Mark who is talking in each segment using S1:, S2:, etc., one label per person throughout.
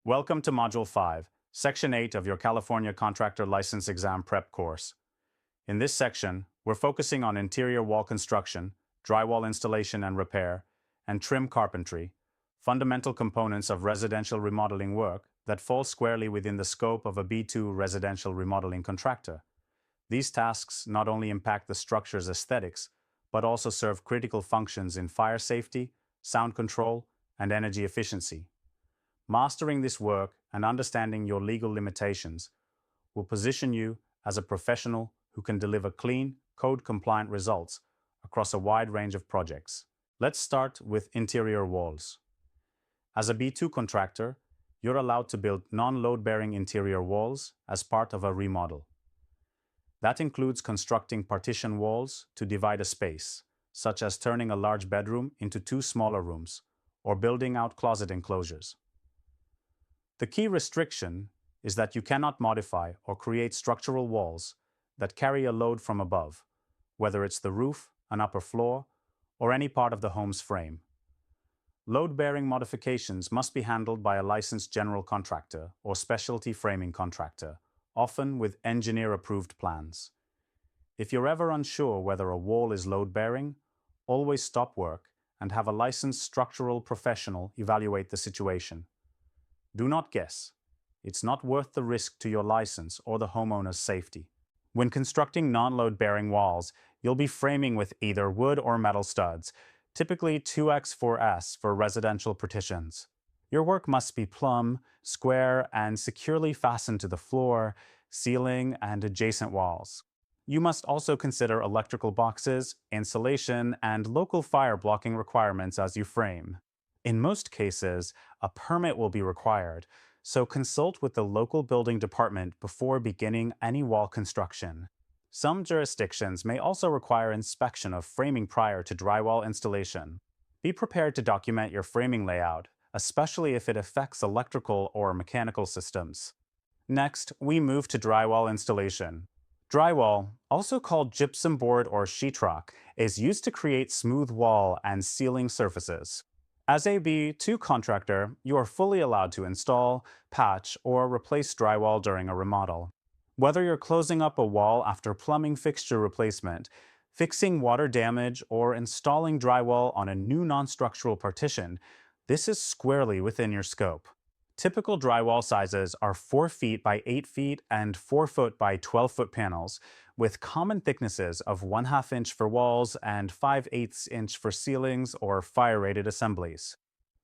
S1: Welcome to Module 5, Section 8 of your California Contractor License Exam Prep course. In this section, we're focusing on interior wall construction, drywall installation and repair, and trim carpentry, fundamental components of residential remodeling work that fall squarely within the scope of a B2 residential remodeling contractor. These tasks not only impact the structure's aesthetics, but also serve critical functions in fire safety, sound control, and energy efficiency. Mastering this work and understanding your legal limitations will position you as a professional who can deliver clean, code-compliant results across a wide range of projects. Let's start with interior walls. As a B2 contractor, you're allowed to build non-load-bearing interior walls as part of a remodel. That includes constructing partition walls to divide a space, such as turning a large bedroom into two smaller rooms, or building out closet enclosures. The key restriction is that you cannot modify or create structural walls that carry a load from above, whether it's the roof, an upper floor, or any part of the home's frame. Load-bearing modifications must be handled by a licensed general contractor or specialty framing contractor, often with engineer-approved plans. If you're ever unsure whether a wall is load-bearing, always stop work and have a licensed structural professional evaluate the situation. Do not guess. It's not worth the risk to your license or the homeowner's safety. When constructing non-load-bearing walls, you'll be framing with either wood or metal studs, typically 2x4s for residential partitions. Your work must be plumb, square, and securely fastened to the floor, ceiling, and adjacent walls. You must also consider electrical boxes, insulation, and local fire blocking requirements as you frame. In most cases, a permit will be required, so consult with the local building department before beginning any wall construction. Some jurisdictions may also require inspection of framing prior to drywall installation. Be prepared to document your framing layout, especially if it affects electrical or mechanical systems. Next, we move to drywall installation. Drywall, also called gypsum board or sheetrock, is used to create smooth wall and ceiling surfaces. As a B2 contractor, you are fully allowed to install, patch, or replace drywall during a remodel. Whether you're closing up a wall after plumbing fixture replacement, fixing water damage, or installing drywall on a new non-structural partition, this is squarely within your scope. Typical drywall sizes are 4 feet by 8 feet and 4 foot by 12 foot panels, with common thicknesses of 1/2 inch for walls and 5/8 inch for ceilings or fire-rated assemblies.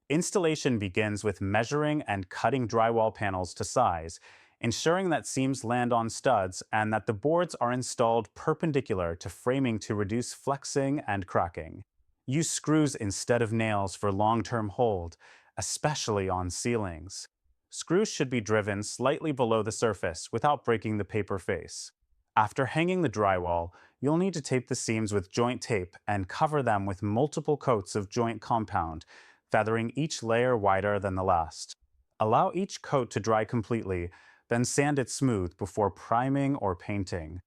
S1: Installation begins with measuring and cutting drywall panels to size, ensuring that seams land on studs and that the boards are installed perpendicular to framing to reduce flexing and cracking. Use screws instead of nails for long-term hold, especially on ceilings. Screws should be driven slightly below the surface without breaking the paper face. After hanging the drywall, you'll need to tape the seams with joint tape and cover them with multiple coats of joint compound, feathering each layer wider than the last. Allow each coat to dry completely, then sand it smooth before priming or painting.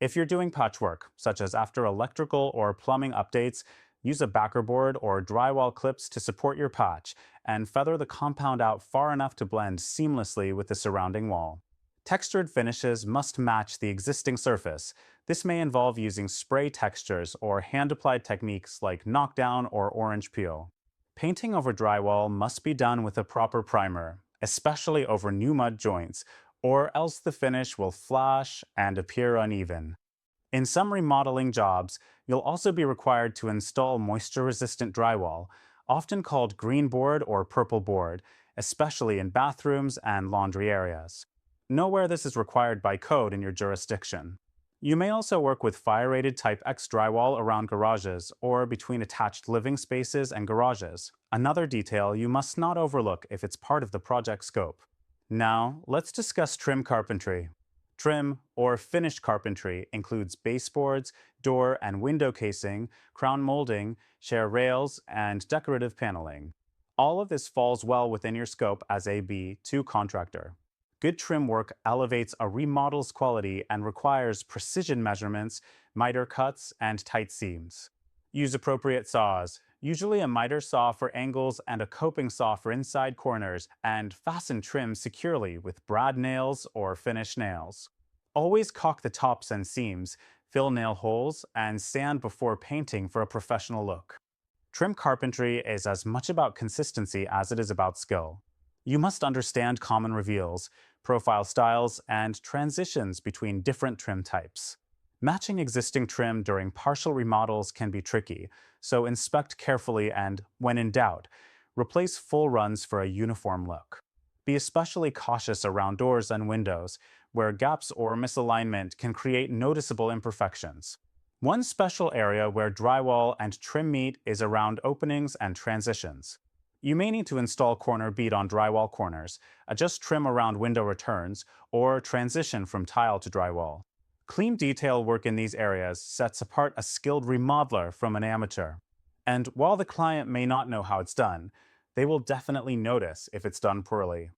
S1: If you're doing patchwork, such as after electrical or plumbing updates, use a backer board or drywall clips to support your patch and feather the compound out far enough to blend seamlessly with the surrounding wall. Textured finishes must match the existing surface. This may involve using spray textures or hand-applied techniques like knockdown or orange peel. Painting over drywall must be done with a proper primer, especially over new mud joints, or else the finish will flash and appear uneven. In some remodeling jobs, you'll also be required to install moisture-resistant drywall, often called green board or purple board, especially in bathrooms and laundry areas. Know where this is required by code in your jurisdiction. You may also work with fire-rated Type X drywall around garages or between attached living spaces and garages, another detail you must not overlook if it's part of the project scope. Now, let's discuss trim carpentry. Trim, or finished carpentry, includes baseboards, door and window casing, crown molding, share rails, and decorative paneling. All of this falls well within your scope as a B2 contractor. Good trim work elevates a remodel's quality and requires precision measurements, miter cuts, and tight seams. Use appropriate saws, Usually a miter saw for angles and a coping saw for inside corners, and fasten trim securely with brad nails or finish nails. Always caulk the tops and seams, fill nail holes, and sand before painting for a professional look. Trim carpentry is as much about consistency as it is about skill. You must understand common reveals, profile styles, and transitions between different trim types. Matching existing trim during partial remodels can be tricky, so inspect carefully and, when in doubt, replace full runs for a uniform look. Be especially cautious around doors and windows, where gaps or misalignment can create noticeable imperfections. One special area where drywall and trim meet is around openings and transitions. You may need to install corner bead on drywall corners, adjust trim around window returns, or transition from tile to drywall. Clean detail work in these areas sets apart a skilled remodeler from an amateur. And while the client may not know how it's done, they will definitely notice if it's done poorly.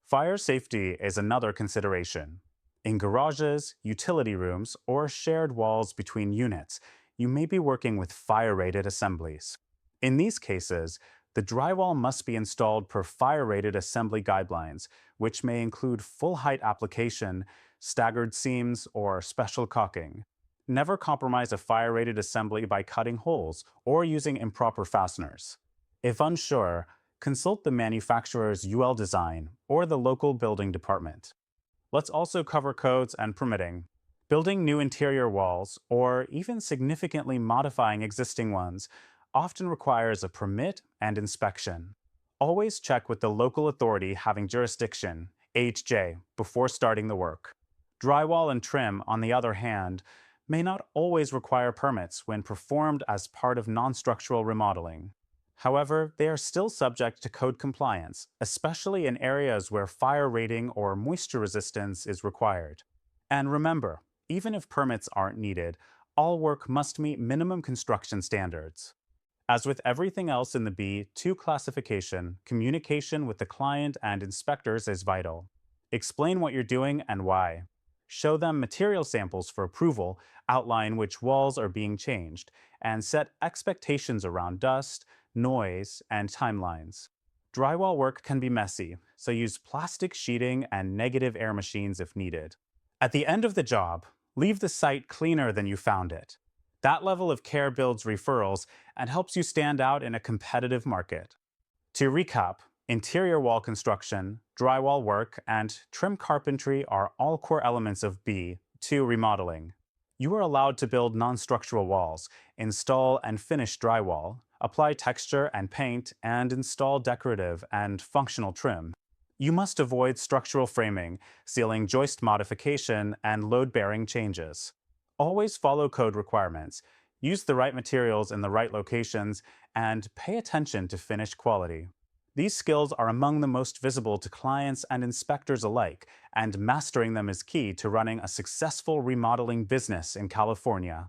S1: Fire safety is another consideration. In garages, utility rooms, or shared walls between units, you may be working with fire-rated assemblies. In these cases, the drywall must be installed per fire-rated assembly guidelines, which may include full-height application, staggered seams, or special caulking. Never compromise a fire-rated assembly by cutting holes or using improper fasteners. If unsure, consult the manufacturer's UL design or the local building department. Let's also cover codes and permitting. Building new interior walls, or even significantly modifying existing ones, often requires a permit and inspection. Always check with the local authority having jurisdiction, HJ, before starting the work. Drywall and trim, on the other hand, may not always require permits when performed as part of non-structural remodeling. However, they are still subject to code compliance, especially in areas where fire rating or moisture resistance is required. And remember, even if permits aren't needed, all work must meet minimum construction standards. As with everything else in the B2 classification, communication with the client and inspectors is vital. Explain what you're doing and why. Show them material samples for approval, outline which walls are being changed, and set expectations around dust, noise, and timelines. Drywall work can be messy, so use plastic sheeting and negative air machines if needed. At the end of the job, leave the site cleaner than you found it. That level of care builds referrals and helps you stand out in a competitive market. To recap, interior wall construction, drywall work, and trim carpentry are all core elements of B2 remodeling. You are allowed to build non-structural walls, install and finish drywall, apply texture and paint, and install decorative and functional trim. You must avoid structural framing, ceiling joist modification, and load-bearing changes. Always follow code requirements, use the right materials in the right locations, and pay attention to finish quality. These skills are among the most visible to clients and inspectors alike, and mastering them is key to running a successful remodeling business in California.